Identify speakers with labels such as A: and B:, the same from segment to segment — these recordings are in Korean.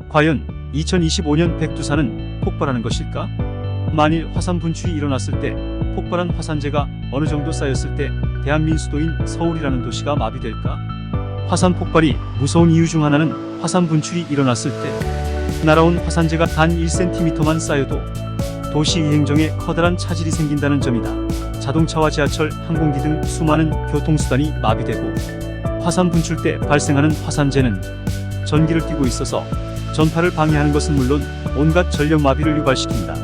A: 과연 2025년 백두산은 폭발하는 것일까? 만일 화산 분출이 일어났을 때 폭발한 화산재가 어느 정도 쌓였을 때 대한민 수도인 서울이라는 도시가 마비될까? 화산 폭발이 무서운 이유 중 하나는 화산 분출이 일어났을 때 날아온 화산재가 단 1cm만 쌓여도 도시 이행정에 커다란 차질이 생긴다는 점이다. 자동차와 지하철, 항공기 등 수많은 교통수단이 마비되고 화산 분출 때 발생하는 화산재는 전기를 띠고 있어서 전파를 방해하는 것은 물론 온갖 전력 마비를 유발시킨다.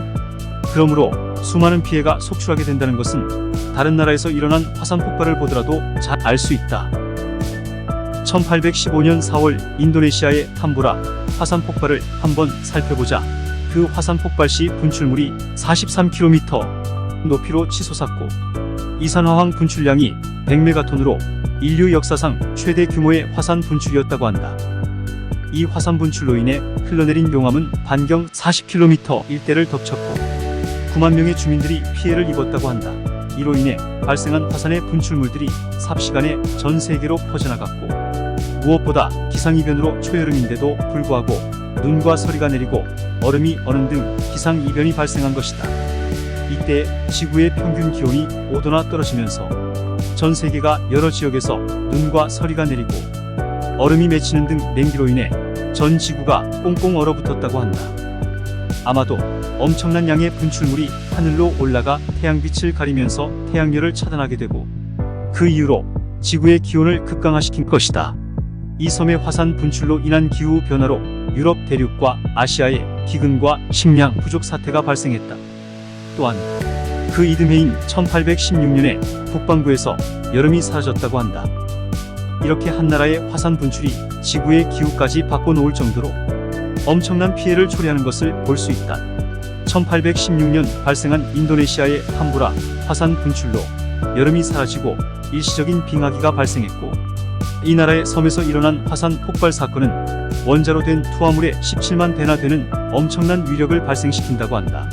A: 그러므로 수많은 피해가 속출하게 된다는 것은 다른 나라에서 일어난 화산 폭발을 보더라도 잘 알 수 있다. 1815년 4월 인도네시아의 탐보라 화산 폭발을 한번 살펴보자. 그 화산 폭발 시 분출물이 43km 높이로 치솟았고 이산화황 분출량이 100메가톤으로 인류 역사상 최대 규모의 화산 분출이었다고 한다. 이 화산 분출로 인해 흘러내린 용암은 반경 40km 일대를 덮쳤고 9만 명의 주민들이 피해를 입었다고 한다. 이로 인해 발생한 화산의 분출물들이 삽시간에 전 세계로 퍼져나갔고 무엇보다 기상이변으로 초여름인데도 불구하고 눈과 서리가 내리고 얼음이 어는 등 기상이변이 발생한 것이다. 이때 지구의 평균 기온이 5도나 떨어지면서 전 세계가 여러 지역에서 눈과 서리가 내리고 얼음이 맺히는 등 냉기로 인해 전 지구가 꽁꽁 얼어붙었다고 한다. 아마도 엄청난 양의 분출물이 하늘로 올라가 태양빛을 가리면서 태양열을 차단하게 되고 그 이후로 지구의 기온을 급강하시킨 것이다. 이 섬의 화산 분출로 인한 기후 변화로 유럽 대륙과 아시아에 기근과 식량 부족 사태가 발생했다. 또한 그 이듬해인 1816년에 북반구에서 여름이 사라졌다고 한다. 이렇게 한 나라의 화산 분출이 지구의 기후까지 바꿔놓을 정도로 엄청난 피해를 초래하는 것을 볼 수 있다. 1816년 발생한 인도네시아의 탐보라 화산 분출로 여름이 사라지고 일시적인 빙하기가 발생했고 이 나라의 섬에서 일어난 화산 폭발 사건은 원자로 된 투하물의 17만 배나 되는 엄청난 위력을 발생시킨다고 한다.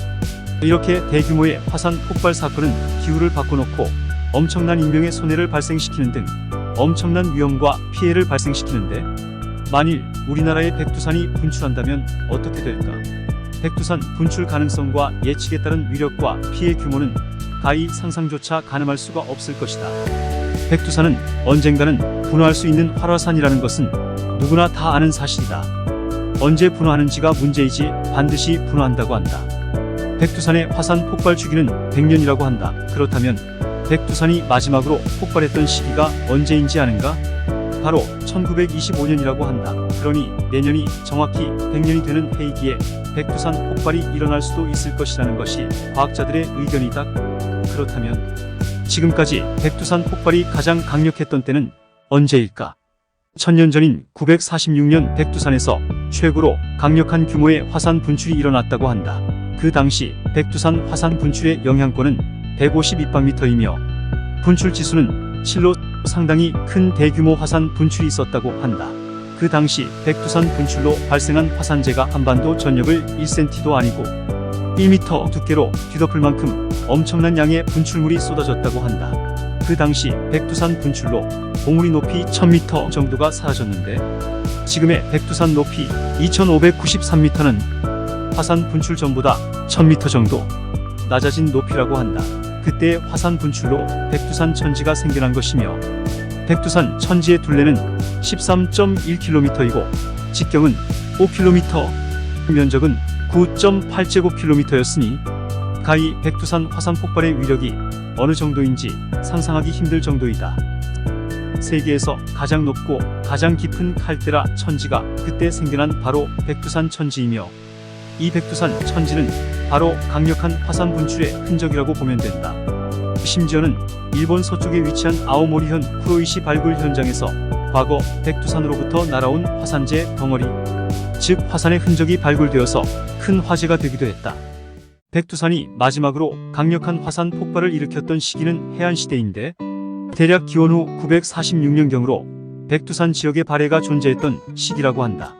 A: 이렇게 대규모의 화산 폭발 사건은 기후를 바꿔놓고 엄청난 인명의 손해를 발생시키는 등 엄청난 위험과 피해를 발생시키는데 만일 우리나라의 백두산이 분출한다면 어떻게 될까? 백두산 분출 가능성과 예측에 따른 위력과 피해 규모는 가히 상상조차 가늠할 수가 없을 것이다. 백두산은 언젠가는 분화할 수 있는 활화산이라는 것은 누구나 다 아는 사실이다. 언제 분화하는지가 문제이지 반드시 분화한다고 한다. 백두산의 화산 폭발 주기는 100년이라고 한다. 그렇다면 백두산이 마지막으로 폭발했던 시기가 언제인지 아는가? 바로 1925년이라고 한다. 그러니 내년이 정확히 100년이 되는 해이기에 백두산 폭발이 일어날 수도 있을 것이라는 것이 과학자들의 의견이다. 그렇다면 지금까지 백두산 폭발이 가장 강력했던 때는 언제일까? 1000년 전인 946년 백두산에서 최고로 강력한 규모의 화산 분출이 일어났다고 한다. 그 당시 백두산 화산 분출의 영향권은 152방미터이며 분출 지수는 7로 상당히 큰 대규모 화산 분출이 있었다고 한다. 그 당시 백두산 분출로 발생한 화산재가 한반도 전역을 1cm도 아니고 1m 두께로 뒤덮을 만큼 엄청난 양의 분출물이 쏟아졌다고 한다. 그 당시 백두산 분출로 봉우리 높이 1000m 정도가 사라졌는데 지금의 백두산 높이 2593m는 화산 분출 전보다 1000m 정도 낮아진 높이라고 한다. 그때 화산 분출로 백두산 천지가 생겨난 것이며 백두산 천지의 둘레는 13.1km이고 직경은 5km, 면적은 9.8제곱킬로미터였으니 가히 백두산 화산 폭발의 위력이 어느 정도인지 상상하기 힘들 정도이다. 세계에서 가장 높고 가장 깊은 칼데라 천지가 그때 생겨난 바로 백두산 천지이며 이 백두산 천지는 바로 강력한 화산 분출의 흔적이라고 보면 된다. 심지어는 일본 서쪽에 위치한 아오모리현 쿠로이시 발굴 현장에서 과거 백두산으로부터 날아온 화산재 덩어리, 즉 화산의 흔적이 발굴되어서 큰 화제가 되기도 했다. 백두산이 마지막으로 강력한 화산 폭발을 일으켰던 시기는 해안시대인데 대략 기원 후 946년경으로 백두산 지역에 발해가 존재했던 시기라고 한다.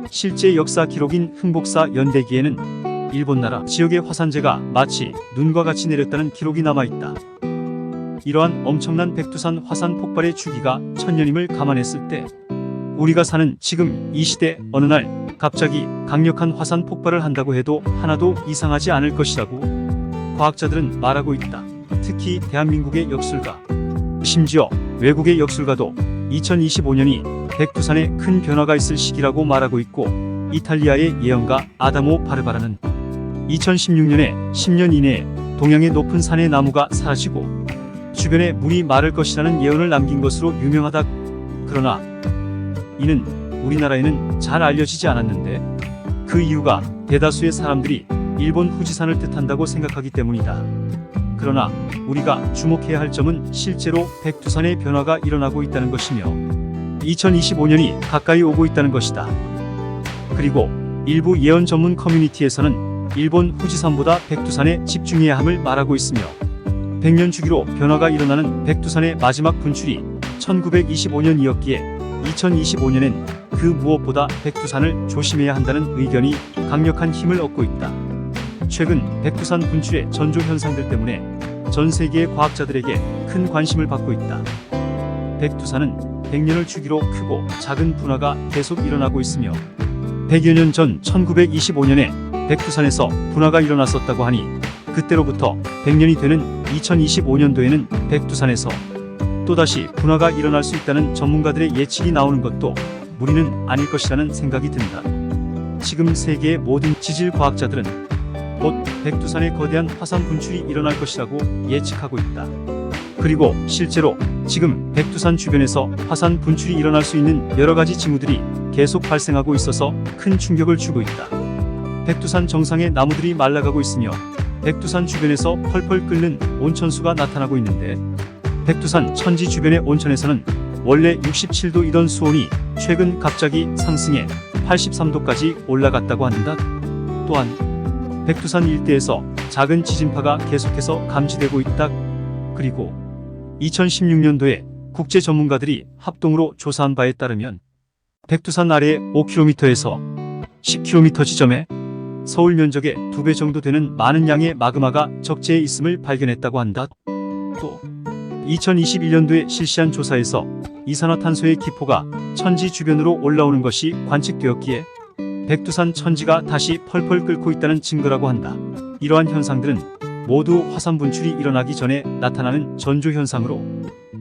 A: 실제 역사 기록인 흥복사 연대기에는 일본 나라 지역의 화산재가 마치 눈과 같이 내렸다는 기록이 남아있다. 이러한 엄청난 백두산 화산 폭발의 주기가 1000년임을 감안했을 때 우리가 사는 지금 이 시대 어느 날 갑자기 강력한 화산 폭발을 한다고 해도 하나도 이상하지 않을 것이라고 과학자들은 말하고 있다. 특히 대한민국의 역술가, 심지어 외국의 역술가도 2025년이 백두산에 큰 변화가 있을 시기라고 말하고 있고, 이탈리아의 예언가 아다모 바르바라는 2016년에 10년 이내에 동양의 높은 산의 나무가 사라지고 주변에 물이 마를 것이라는 예언을 남긴 것으로 유명하다. 그러나 이는 우리나라에는 잘 알려지지 않았는데, 그 이유가 대다수의 사람들이 일본 후지산을 뜻한다고 생각하기 때문이다. 그러나 우리가 주목해야 할 점은 실제로 백두산의 변화가 일어나고 있다는 것이며 2025년이 가까이 오고 있다는 것이다. 그리고 일부 예언 전문 커뮤니티에서는 일본 후지산보다 백두산에 집중해야 함을 말하고 있으며, 100년 주기로 변화가 일어나는 백두산의 마지막 분출이 1925년이었기에 2025년엔 그 무엇보다 백두산을 조심해야 한다는 의견이 강력한 힘을 얻고 있다. 최근 백두산 분출의 전조 현상들 때문에 전 세계의 과학자들에게 큰 관심을 받고 있다. 백두산은 100년을 주기로 크고 작은 분화가 계속 일어나고 있으며, 100여 년 전 1925년에 백두산에서 분화가 일어났었다고 하니, 그때로부터 100년이 되는 2025년도에는 백두산에서 또다시 분화가 일어날 수 있다는 전문가들의 예측이 나오는 것도 무리는 아닐 것이라는 생각이 든다. 지금 세계의 모든 지질 과학자들은 곧 백두산의 거대한 화산 분출이 일어날 것이라고 예측하고 있다. 그리고 실제로 지금 백두산 주변에서 화산 분출이 일어날 수 있는 여러 가지 징후들이 계속 발생하고 있어서 큰 충격을 주고 있다. 백두산 정상의 나무들이 말라가고 있으며, 백두산 주변에서 펄펄 끓는 온천수가 나타나고 있는데, 백두산 천지 주변의 온천에서는 원래 67도이던 수온이 최근 갑자기 상승해 83도까지 올라갔다고 한다. 또한 백두산 일대에서 작은 지진파가 계속해서 감지되고 있다. 그리고 2016년도에 국제 전문가들이 합동으로 조사한 바에 따르면 백두산 아래 5km에서 10km 지점에 서울 면적의 2배 정도 되는 많은 양의 마그마가 적재해 있음을 발견했다고 한다. 또 2021년도에 실시한 조사에서 이산화탄소의 기포가 천지 주변으로 올라오는 것이 관측되었기에 백두산 천지가 다시 펄펄 끓고 있다는 증거라고 한다. 이러한 현상들은 모두 화산 분출이 일어나기 전에 나타나는 전조 현상으로,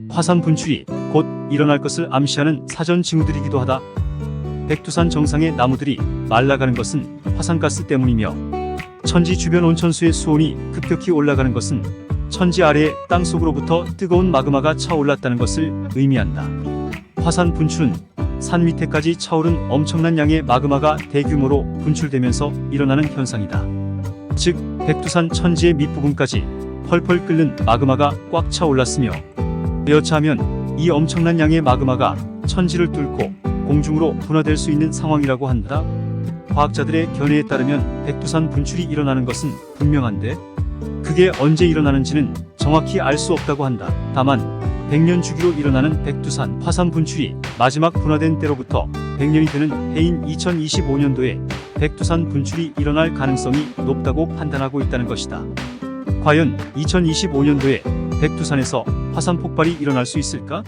A: 화산 분출이 곧 일어날 것을 암시하는 사전 징후들이기도 하다. 백두산 정상의 나무들이 말라가는 것은 화산가스 때문이며, 천지 주변 온천수의 수온이 급격히 올라가는 것은 천지 아래의 땅속으로부터 뜨거운 마그마가 차올랐다는 것을 의미한다. 화산 분출은 산 밑에까지 차오른 엄청난 양의 마그마가 대규모로 분출되면서 일어나는 현상이다. 즉, 백두산 천지의 밑부분까지 펄펄 끓는 마그마가 꽉 차올랐으며, 여차하면 이 엄청난 양의 마그마가 천지를 뚫고 공중으로 분화될 수 있는 상황이라고 한다. 과학자들의 견해에 따르면 백두산 분출이 일어나는 것은 분명한데, 그게 언제 일어나는지는 정확히 알 수 없다고 한다. 다만 100년 주기로 일어나는 백두산 화산 분출이 마지막 분화된 때로부터 100년이 되는 해인 2025년도에 백두산 분출이 일어날 가능성이 높다고 판단하고 있다는 것이다. 과연 2025년도에 백두산에서 화산 폭발이 일어날 수 있을까?